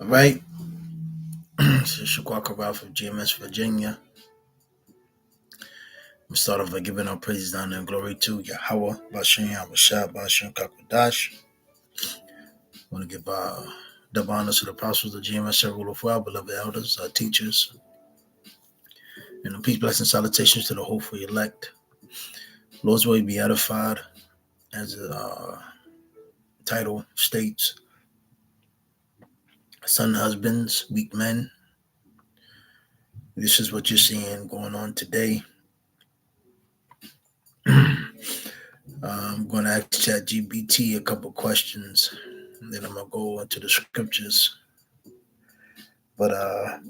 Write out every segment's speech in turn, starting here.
All right. This is Shaquaka Ralph of GMS Virginia. We start off by giving our praises, honor, and glory to Yahweh, Bashem, Yahushua, Bashem, Kakwadash. I want to give double honors to the apostles of GMS, several of our beloved elders, our teachers, and peace, blessings, salutations to the hopeful elect. Lord's way be edified, as the title states. Son husbands, weak men. This is what you're seeing going on today. I'm going to ask ChatGPT a couple questions, and then I'm going to go into the scriptures. But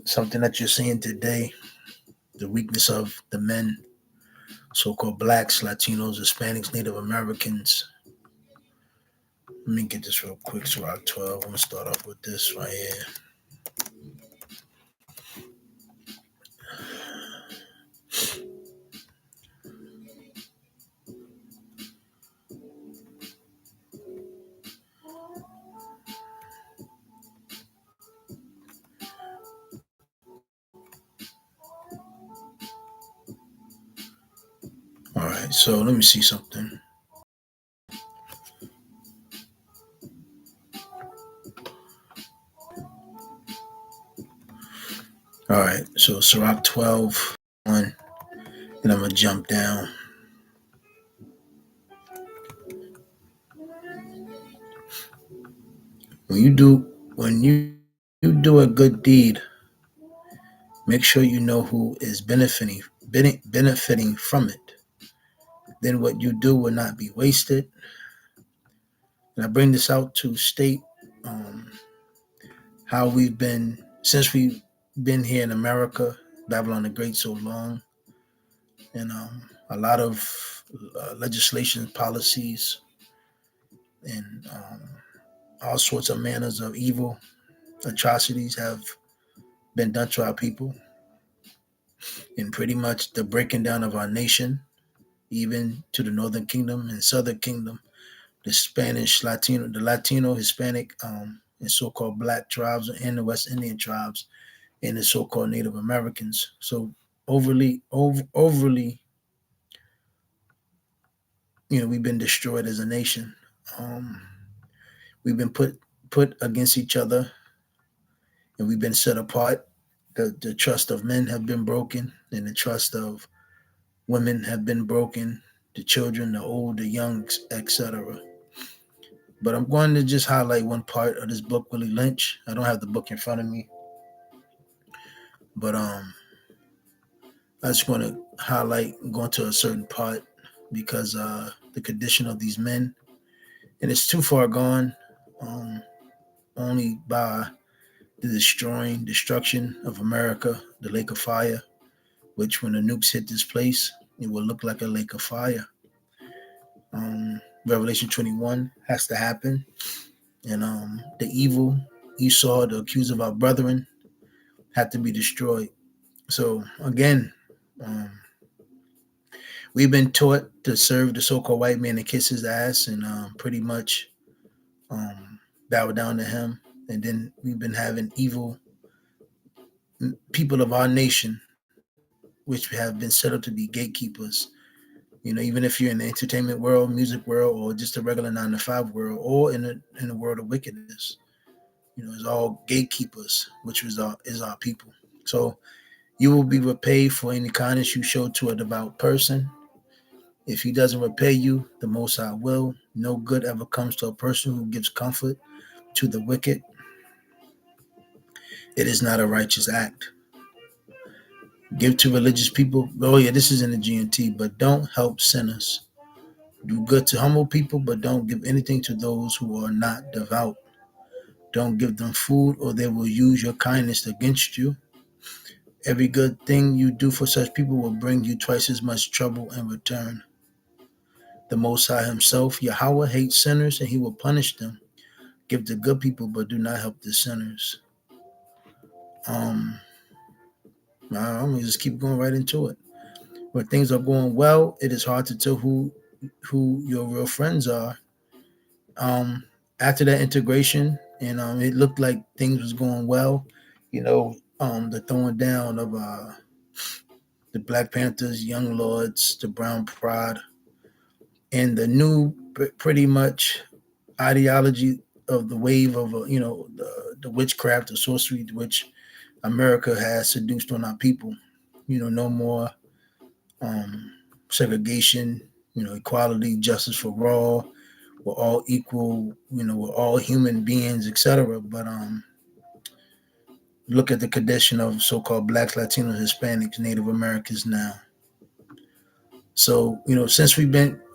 something that you're seeing today, the weakness of the men, so-called blacks, Latinos, Hispanics, Native Americans. Let me get this real quick. Sirach 12. I'm going to start off with this right here. All right, so let me see something. All right, so Sirach 12, 1, and I'm going to jump down. When you do a good deed, make sure you know who is benefiting from it. Then what you do will not be wasted. And I bring this out to state how we've been, since we've been here in America, Babylon the Great, so long, and a lot of legislation, policies, and all sorts of manners of evil, atrocities have been done to our people, and pretty much the breaking down of our nation, even to the Northern Kingdom and Southern Kingdom, the Spanish, the Latino, Hispanic, and so-called Black tribes, and the West Indian tribes, and the so-called Native Americans. So overly, we've been destroyed as a nation. We've been put against each other, and we've been set apart. The trust of men have been broken, and the trust of women have been broken. The children, the old, the young, etc. But I'm going to just highlight one part of this book, Willie Lynch. I don't have the book in front of me, but I just want to highlight, go into a certain part, because the condition of these men, and it's too far gone, only by the destruction of America, the lake of fire, which when the nukes hit this place, it will look like a lake of fire. Revelation 21 has to happen, and the evil Esau, the accuser of our brethren, had to be destroyed. So again, we've been taught to serve the so-called white man and kiss his ass, and pretty much bow down to him. And then we've been having evil people of our nation, which have been set up to be gatekeepers. Even if you're in the entertainment world, music world, or just a regular 9-to-5 world, or in the world of wickedness, it's all gatekeepers, which is our people. So you will be repaid for any kindness you show to a devout person. If he doesn't repay you, the Most High will. No good ever comes to a person who gives comfort to the wicked. It is not a righteous act. Give to religious people. Oh yeah, this is in the GNT, but don't help sinners. Do good to humble people, but don't give anything to those who are not devout. Don't give them food, or they will use your kindness against you. Every good thing you do for such people will bring you twice as much trouble in return. The Most High himself, Yahweh, hates sinners, and he will punish them. Give to good people, but do not help the sinners. I'm going to just keep going right into it. When things are going well, it is hard to tell who your real friends are. After that integration, and it looked like things was going well. The throwing down of the Black Panthers, Young Lords, the Brown Pride, and the new pretty much ideology of the wave of the witchcraft, the sorcery, which America has seduced on our people. No more um, segregation. Equality, justice for all. We're all equal. We're all human beings, etc. But look at the condition of so-called Blacks, Latinos, Hispanics, Native Americans now. So since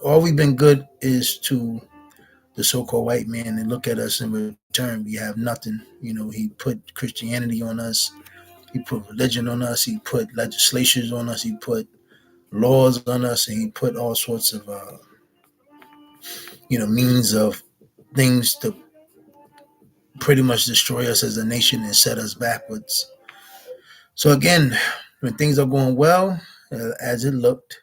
all we've been good is to the so-called white man, and look at us in return. We have nothing. He put Christianity on us. He put religion on us. He put legislations on us. He put laws on us, and he put all sorts of means of things to pretty much destroy us as a nation and set us backwards. So again, when things are going well, as it looked,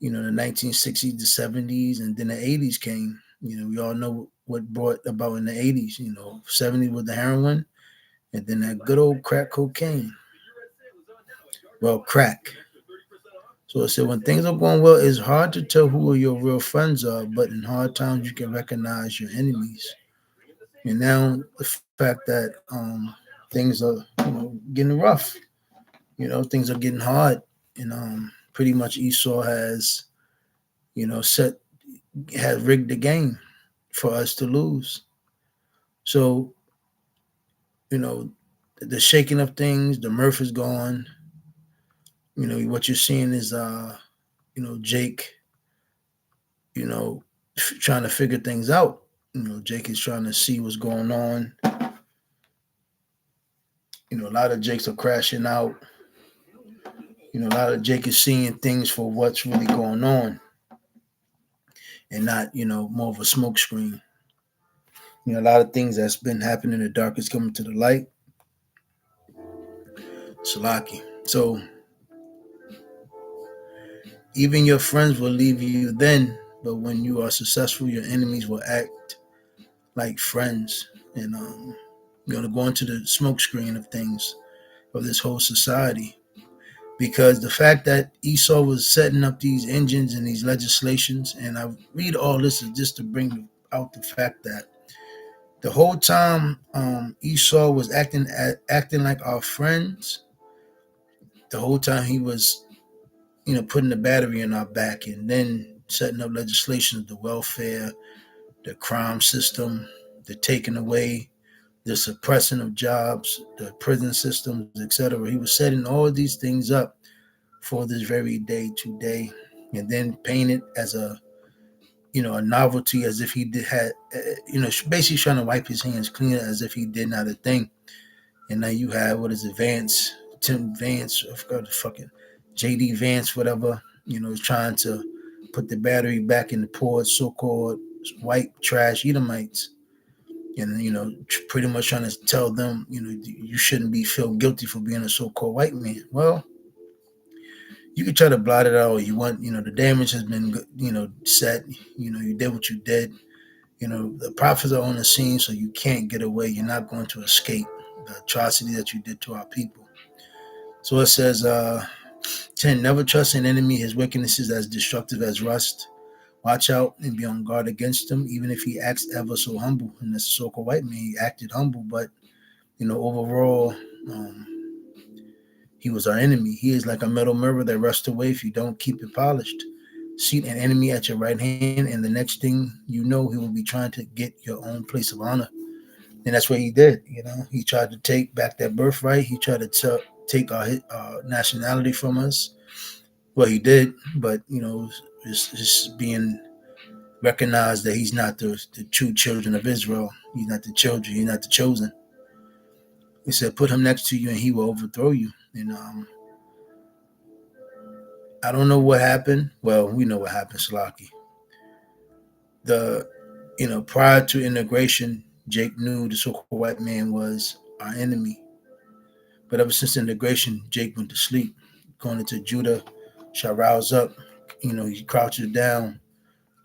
the 1960s, the 70s, and then the 80s came. We all know what brought about in the 80s. 70s with the heroin, and then that good old crack cocaine. Well, crack. So I said, when things are going well, it's hard to tell who your real friends are, but in hard times, you can recognize your enemies. And now the fact that things are, getting rough, things are getting hard, and pretty much Esau has, set has rigged the game for us to lose. So, the shaking of things, the mirth is gone. What you're seeing is Jake, trying to figure things out. Jake is trying to see what's going on. A lot of Jakes are crashing out. A lot of Jake is seeing things for what's really going on, and not, more of a smoke screen. A lot of things that's been happening in the dark is coming to the light. Salaki. So even your friends will leave you then, but when you are successful, your enemies will act like friends. And you're going to go into the smoke screen of things, of this whole society. Because the fact that Esau was setting up these engines and these legislations, and I read all this is just to bring out the fact that the whole time Esau was acting like our friends, the whole time he was, putting the battery in our back, and then setting up legislation, the welfare, the crime system, the taking away, the suppressing of jobs, the prison systems, etc. He was setting all these things up for this very day today, and then paint it as a novelty, as if he basically trying to wipe his hands clean as if he did not a thing. And now you have, what is it, Tim Vance, I forgot the fucking JD Vance, whatever, is trying to put the battery back in the poor so-called white trash Edomites. And, pretty much trying to tell them, you shouldn't be feel guilty for being a so-called white man. Well, you can try to blot it out all you want. The damage has been, set. You did what you did. The prophets are on the scene, so you can't get away. You're not going to escape the atrocity that you did to our people. So it says, 10, never trust an enemy. His wickedness is as destructive as rust. Watch out and be on guard against him, even if he acts ever so humble. And this so-called white man, he acted humble, but, overall, he was our enemy. He is like a metal mirror that rusts away if you don't keep it polished. Seat an enemy at your right hand, and the next thing you know, he will be trying to get your own place of honor. And that's what he did. He tried to take back that birthright. He tried to take our nationality from us. Well, he did, but it's being recognized that he's not the true children of Israel. He's not the children. He's not the chosen. He said, "Put him next to you, and he will overthrow you." And I don't know what happened. Well, we know what happened, Slaki. Prior to integration, Jake knew the so-called white man was our enemy. But ever since integration, Jake went to sleep. Going into Judah, shall rouse up. He crouches down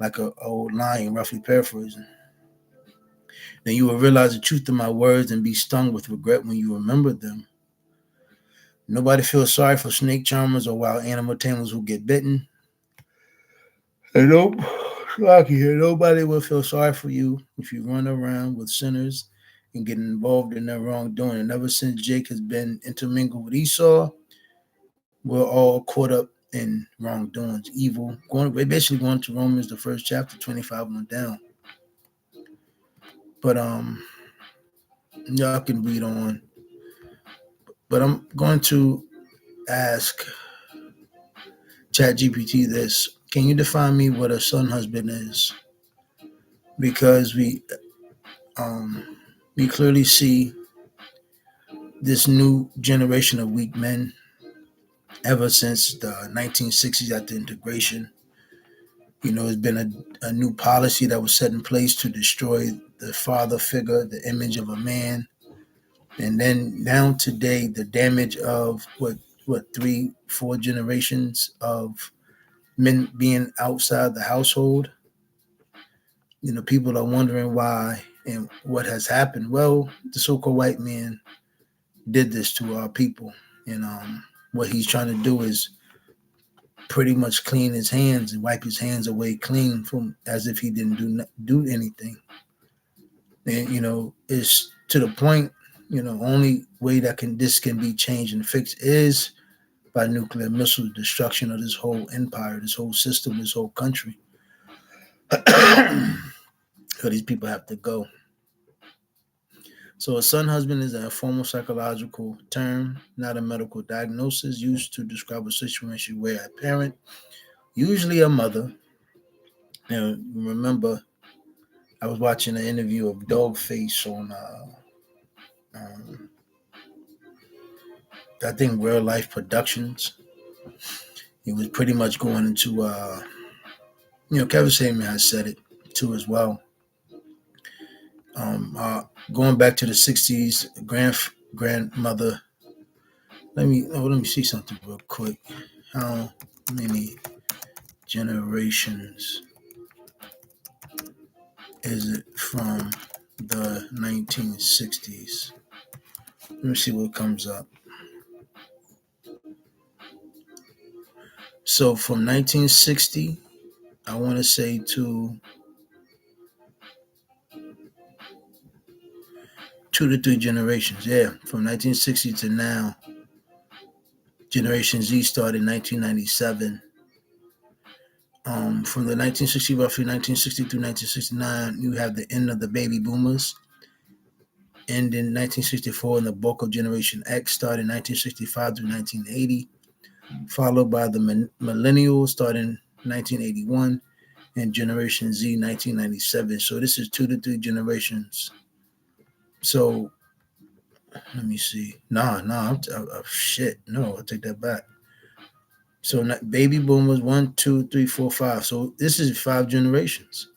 like a old lion, roughly paraphrasing. Then you will realize the truth of my words and be stung with regret when you remember them. Nobody feels sorry for snake charmers or wild animal tamers who get bitten. And nobody will feel sorry for you if you run around with sinners and get involved in their wrongdoing. And ever since Jake has been intermingled with Esau, we're all caught up in wrongdoings, evil. We're basically going to Romans, the first chapter, 25 on down. But y'all can read on. But I'm going to ask ChatGPT this: can you define me what a son husband is? Because we clearly see this new generation of weak men ever since the 1960s after integration. It's been a new policy that was set in place to destroy the father figure, the image of a man. And then now today, the damage of what 3-4 generations of men being outside the household. People are wondering why and what has happened. Well, the so-called white man did this to our people. And what he's trying to do is pretty much clean his hands and wipe his hands away clean from as if he didn't do anything. And it's to the point. Only way that this can be changed and fixed is by nuclear missile destruction of this whole empire, this whole system, this whole country. So these people have to go. So a son husband is a formal psychological term, not a medical diagnosis, used to describe a situation where a parent, usually a mother. Now, remember, I was watching an interview of Dogface on, I think, Real Life Productions. He was pretty much going into, Kevin Samuel has said it too as well. Going back to the 60s, grandmother. Let me see something real quick. How many generations is it from the 1960s? Let me see what comes up. So from 1960, I want to say to 2 to 3 generations. Yeah, from 1960 to now. Generation Z started in 1997. From the 1960, roughly 1960 through 1969, you have the end of the baby boomers. And in 1964, and the bulk of Generation X started in 1965 through 1980, followed by the millennials starting in 1981, and Generation Z 1997. So this is 2 to 3 generations. So let me see. Shit. No, I'll take that back. So baby boomers 1, 2, 3, 4, 5. So this is 5 generations.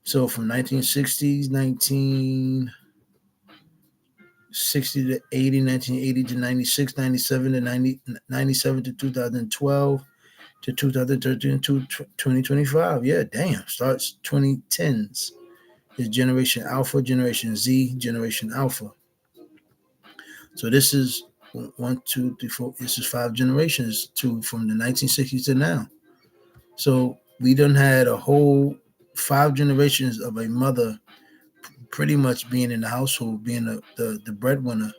So from 1960s, 1960 to 80, 1980 to 96, 97 to 90, 97 to 2012 to 2013 to 2025. Yeah, damn. Starts 2010s. Is Generation Alpha, Generation Z, Generation Alpha. So this is 1, 2, 3, 4. This is 5 generations from the 1960s to now. So we done had a whole 5 generations of a mother pretty much being in the household, being the breadwinner.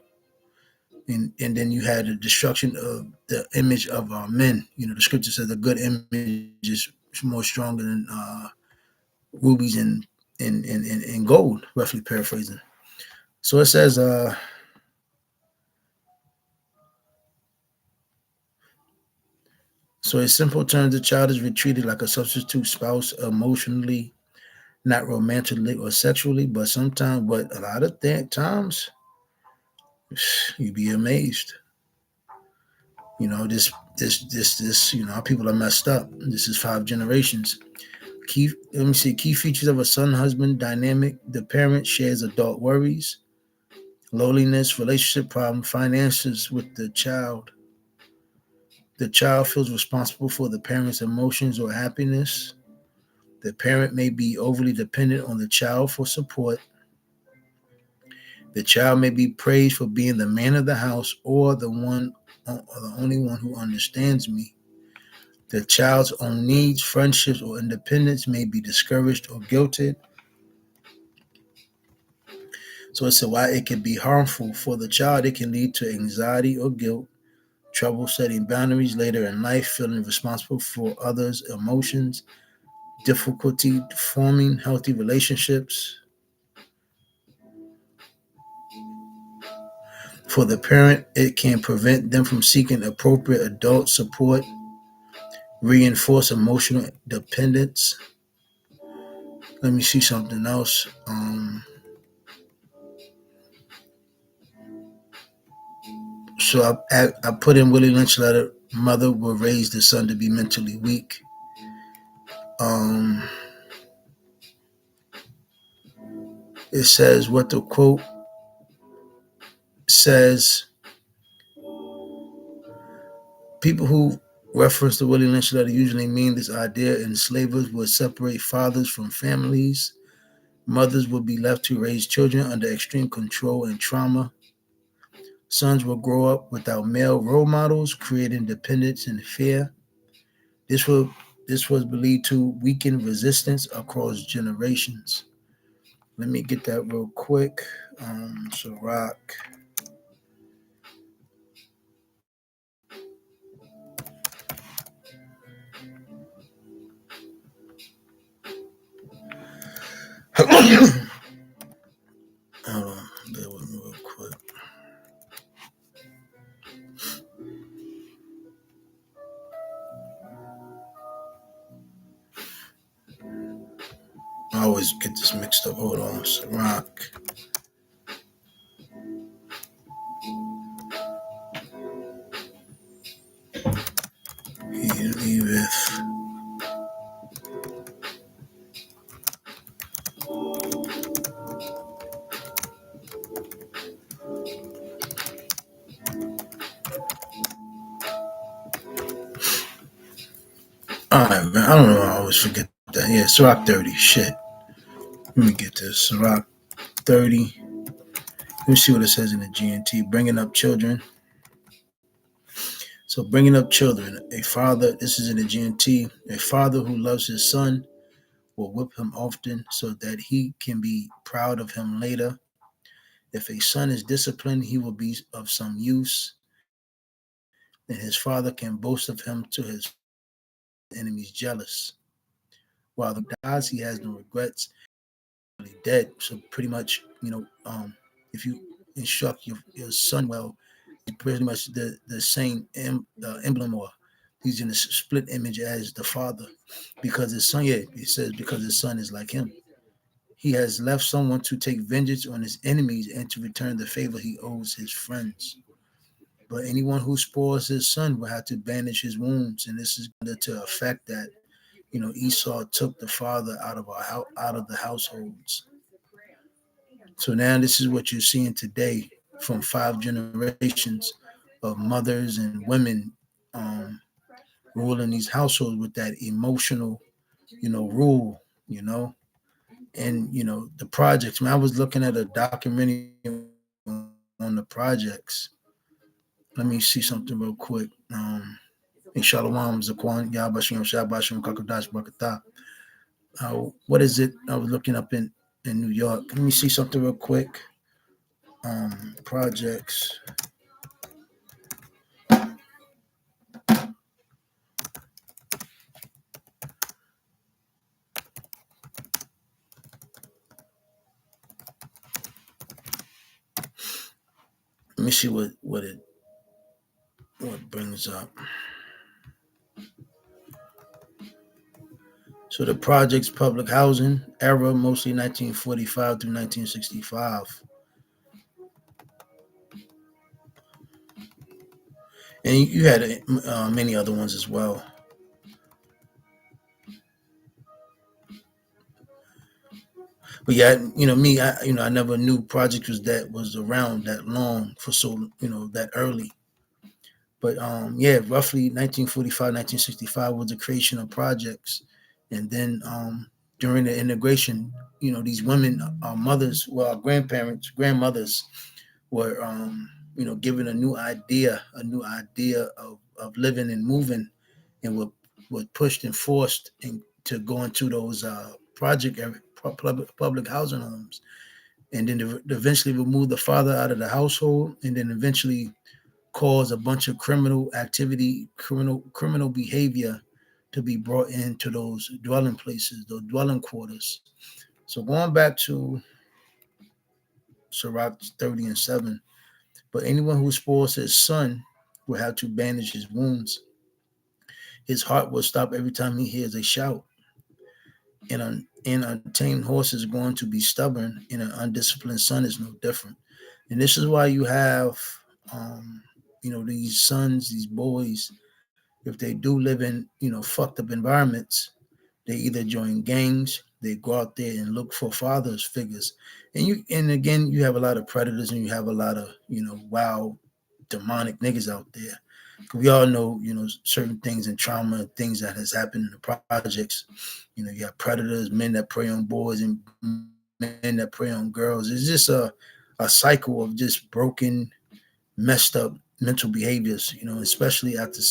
And then you had the destruction of the image of our men. The scripture says a good image is more stronger than rubies and gold, roughly paraphrasing. So it says, so in simple terms, the child is treated like a substitute spouse emotionally, not romantically or sexually, but sometimes, but a lot of times, you'd be amazed. This, our people are messed up. This is 5 generations. Key features of a son-husband dynamic. The parent shares adult worries, loneliness, relationship problem, finances with the child. The child feels responsible for the parent's emotions or happiness. The parent may be overly dependent on the child for support. The child may be praised for being the man of the house or the only one who understands me. The child's own needs, friendships, or independence may be discouraged or guilted. So it's why it can be harmful for the child. It can lead to anxiety or guilt, trouble setting boundaries later in life, feeling responsible for others' emotions, difficulty forming healthy relationships. For the parent, it can prevent them from seeking appropriate adult support, reinforce emotional dependence. Let me see something else. So I put in Willie Lynch letter. Mother will raise the son to be mentally weak. It says what the quote says. People who reference the Willie Lynch letter usually mean this idea enslavers would separate fathers from families. Mothers would be left to raise children under extreme control and trauma. Sons will grow up without male role models, creating dependence and fear. This was believed to weaken resistance across generations. Let me get that real quick. Sirach. Hold on, bear with me real quick. I always get this mixed up. Hold on, Sirach. He leaveth. Alright, man. I don't know. I always forget that. Yeah, Sirach 30. Shit. Let me get this. Sirach 30. Let me see what it says in the GNT. Bringing up children. So, bringing up children. A father, this is in the GNT. A father who loves his son will whip him often so that he can be proud of him later. If a son is disciplined, he will be of some use, and his father can boast of him to his enemies jealous. While the dies, he has no regrets. Really dead. So pretty much, if you instruct your son well, he's pretty much the same emblem, or he's in a split image as the father, because his son. Yeah, he says because his son is like him. He has left someone to take vengeance on his enemies and to return the favor he owes his friends. But anyone who spoils his son will have to bandage his wounds, and this is going to affect that. Esau took the father out of the households. So now this is what you're seeing today from 5 generations of mothers and women ruling these households with that emotional, rule, and the projects. Man, I was looking at a documentary on the projects. Let me see something real quick. In Shalom, Zaquan, Yabashim, Shabashim, Kakadash, Bakata. What is it? I was looking up in New York. Let me see something real quick. Projects. Let me see what brings up. So the projects, public housing era, mostly 1945 through 1965. And you had many other ones as well. But yeah, me, I never knew project was around that long for so, that early. But yeah, roughly 1945, 1965 was the creation of projects. And then during the integration, these women, our mothers, well, our grandparents, grandmothers were, given a new idea of living and moving, and were pushed and forced to go into those public housing homes, and then eventually remove the father out of the household, and then eventually cause a bunch of criminal activity, criminal behavior to be brought into those dwelling places, those dwelling quarters. So going back to Sirach 30 and 7, but anyone who spoils his son will have to bandage his wounds. His heart will stop every time he hears a shout. An untamed horse is going to be stubborn, and an undisciplined son is no different. And this is why you have, these sons, these boys, if they do live in, fucked up environments, they either join gangs, they go out there and look for fathers figures. And again, you have a lot of predators, and you have a lot of, wild demonic niggas out there. We all know, certain things and trauma, things that has happened in the projects. You have predators, men that prey on boys, and men that prey on girls. It's just a cycle of just broken, messed up mental behaviors, especially after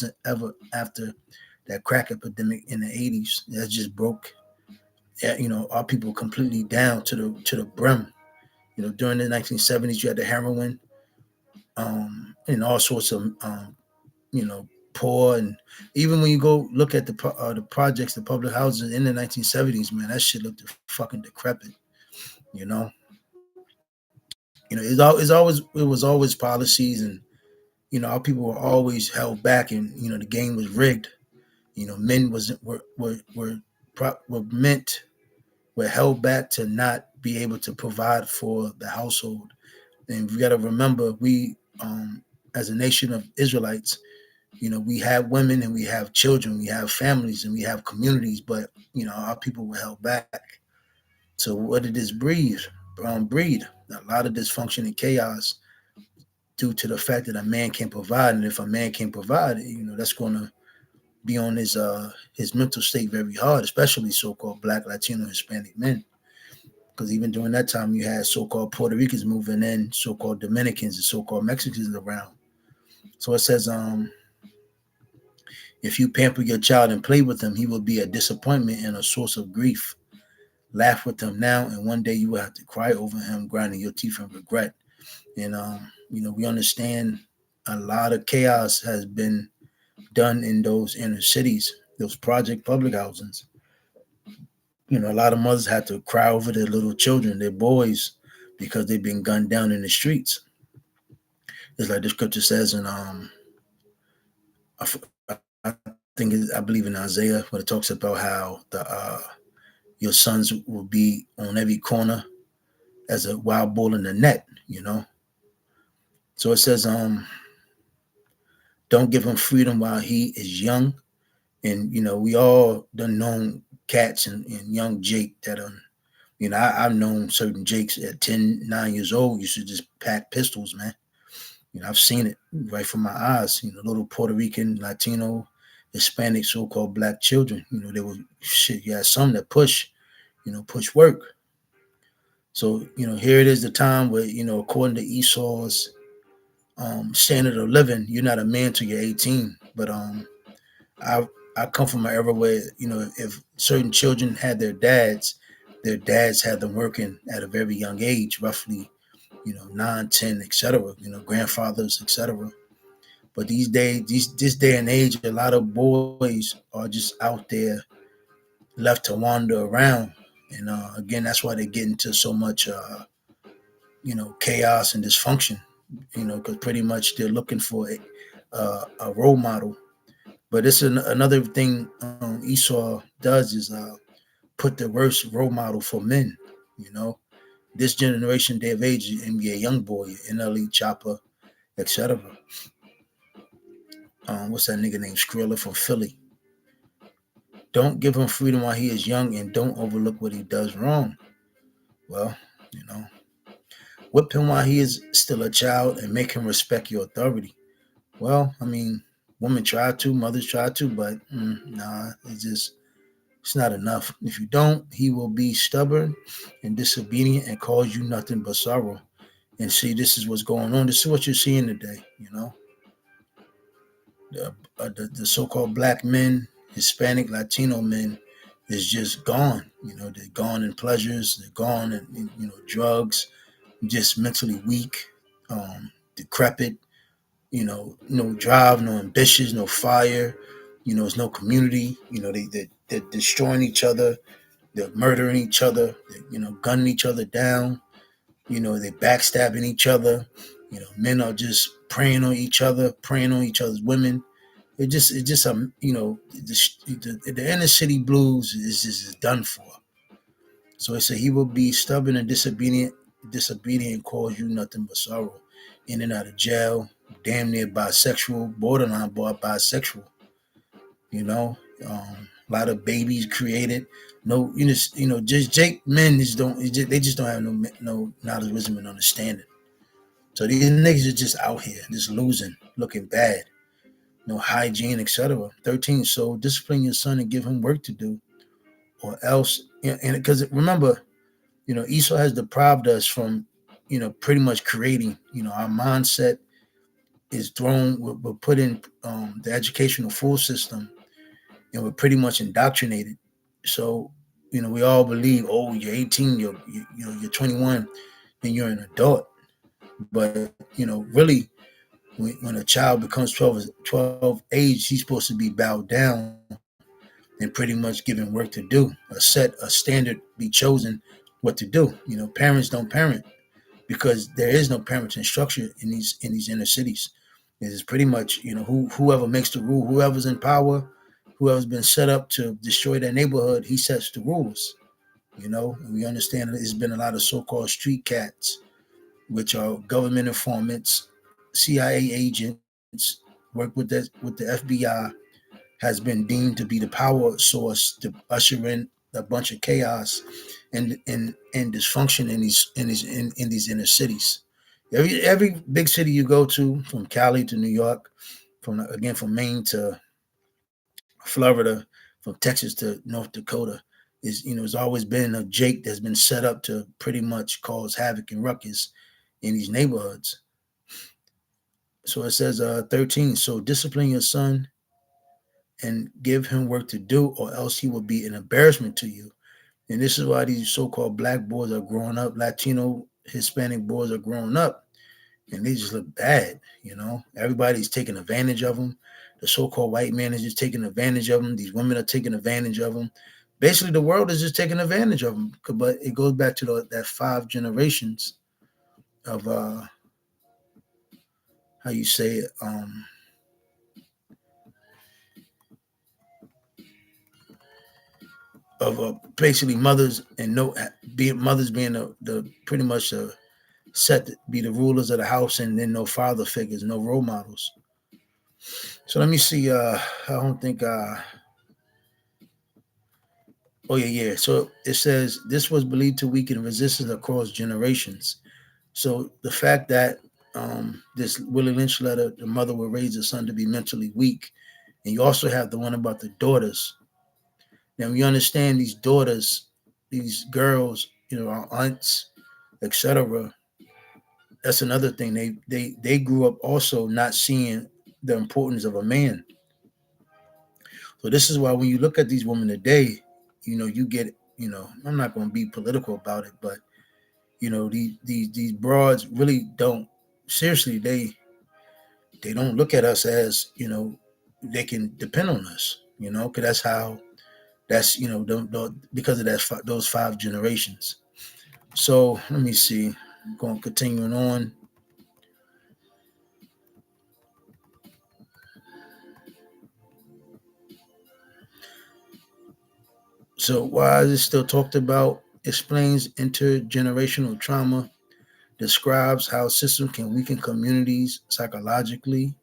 that crack epidemic in the 80s. That just broke, our people completely down to the brim. During the 1970s, you had the heroin, and all sorts of, poor. And even when you go look at the projects, the public houses in the 1970s, man, that shit looked fucking decrepit. You know, it was always policies, and our people were always held back, and the game was rigged. Men were held back to not be able to provide for the household. And we got to remember, we, as a nation of Israelites, we have women, and we have children, we have families, and we have communities, but our people were held back. So what did this breed? Breed a lot of dysfunction and chaos due to the fact that a man can't provide, and if a man can't provide, that's going to be on his mental state very hard, especially so-called Black, Latino, Hispanic men. Because even during that time, you had so-called Puerto Ricans moving in, so-called Dominicans, and so-called Mexicans around. So it says, if you pamper your child and play with him, he will be a disappointment and a source of grief. Laugh with him now, and one day you will have to cry over him, grinding your teeth in regret. And we understand a lot of chaos has been done in those inner cities, those project public housings. A lot of mothers had to cry over their little children, their boys, because they've been gunned down in the streets. It's like the scripture says, and I believe in Isaiah, when it talks about how your sons will be on every corner as a wild bull in the net. So it says, don't give him freedom while he is young. And we all done known cats and young Jake that I've known certain Jakes at 10, 9 years old used to just pack pistols, man. I've seen it right from my eyes. Little Puerto Rican, Latino, Hispanic, so-called Black children. They were shit. You had some that push work. So here it is, the time where according to Esau's standard of living, you're not a man till you're 18. But I come from an era where if certain children had their dads had them working at a very young age, roughly 9, 10, etc. Grandfathers, etc. But these days, this day and age, a lot of boys are just out there left to wander around, and again, that's why they get into so much chaos and dysfunction. Because pretty much they're looking for a role model. But it's another thing Esau does is put the worst role model for men. This generation, day of age, NBA young boy, NLE Chopper, etc. What's that nigga named Skrilla from Philly? Don't give him freedom while he is young, and don't overlook what he does wrong. Well, whip him while he is still a child, and make him respect your authority. Well, I mean, women try to, mothers try to, but nah, it's just It's not enough. If you don't, he will be stubborn and disobedient and cause you nothing but sorrow. And see, this is what's going on. This is what you're seeing today. The so-called black men, Hispanic, Latino men, is just gone. They're gone in pleasures. They're gone in drugs. Just mentally weak, decrepit. No drive, no ambitions, no fire. There's no community. They're destroying each other. They're murdering each other. They're, gunning each other down. They're backstabbing each other. Men are just preying on each other, preying on each other's women. It just the inner city blues is just done for. So it said he will be stubborn and disobedient, cause you nothing but sorrow. In and out of jail, damn near bisexual, borderline bisexual. A lot of babies created. No, just Jake men they just don't have no knowledge, wisdom, and understanding. So these niggas are just out here, just losing, looking bad. No hygiene, etc. 13. So discipline your son and give him work to do, or else. And because remember, Esau has deprived us from, pretty much creating. Our mindset is thrown. We're put in the educational full system, and we're pretty much indoctrinated. So, we all believe, oh, you're 18, you're 21, then you're an adult. But really, when a child becomes 12 age, he's supposed to be bowed down and pretty much given work to do, a standard be chosen what to do. Parents don't parent because there is no parenting structure in these inner cities. It's pretty much whoever makes the rule, whoever's in power, whoever's been set up to destroy that neighborhood, he sets the rules. And we understand that there's been a lot of so-called street cats, which are government informants, CIA agents, work with the FBI, has been deemed to be the power source to usher in a bunch of chaos and dysfunction in these inner cities. Every big city you go to, from Cali to New York, from Maine to Florida, from Texas to North Dakota, has always been a Jake that's been set up to pretty much cause havoc and ruckus in these neighborhoods. So it says 13. So discipline your son and give him work to do, or else he will be an embarrassment to you. And this is why these so-called black boys are growing up, Latino, Hispanic boys are growing up, and they just look bad. Everybody's taking advantage of them. The so-called white man is just taking advantage of them. These women are taking advantage of them. Basically, the world is just taking advantage of them. But it goes back to that 5 generations of how you say it, of basically mothers and mothers being the pretty much set to be the rulers of the house, and then no father figures, no role models. So let me see. I don't think. Oh yeah. So it says this was believed to weaken resistance across generations. So the fact that this Willie Lynch letter, the mother will raise the son to be mentally weak, and you also have the one about the daughters. Now we understand these daughters, these girls, our aunts, etc. That's another thing. They grew up also not seeing the importance of a man. So this is why when you look at these women today, you get, I'm not going to be political about it, but these broads really don't, seriously, they don't look at us as, they can depend on us, because that's because of those 5 generations. So let me see, going continuing on. So why is it still talked about? Explains intergenerational trauma, describes how systems can weaken communities psychologically.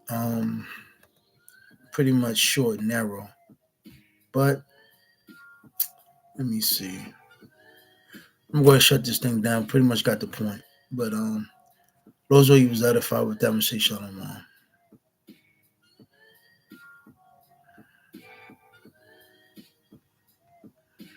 Um, Pretty much short and narrow. But let me see. I'm going to shut this thing down. Pretty much got the point. But those of you who's edified with that, I'm going to say shalom.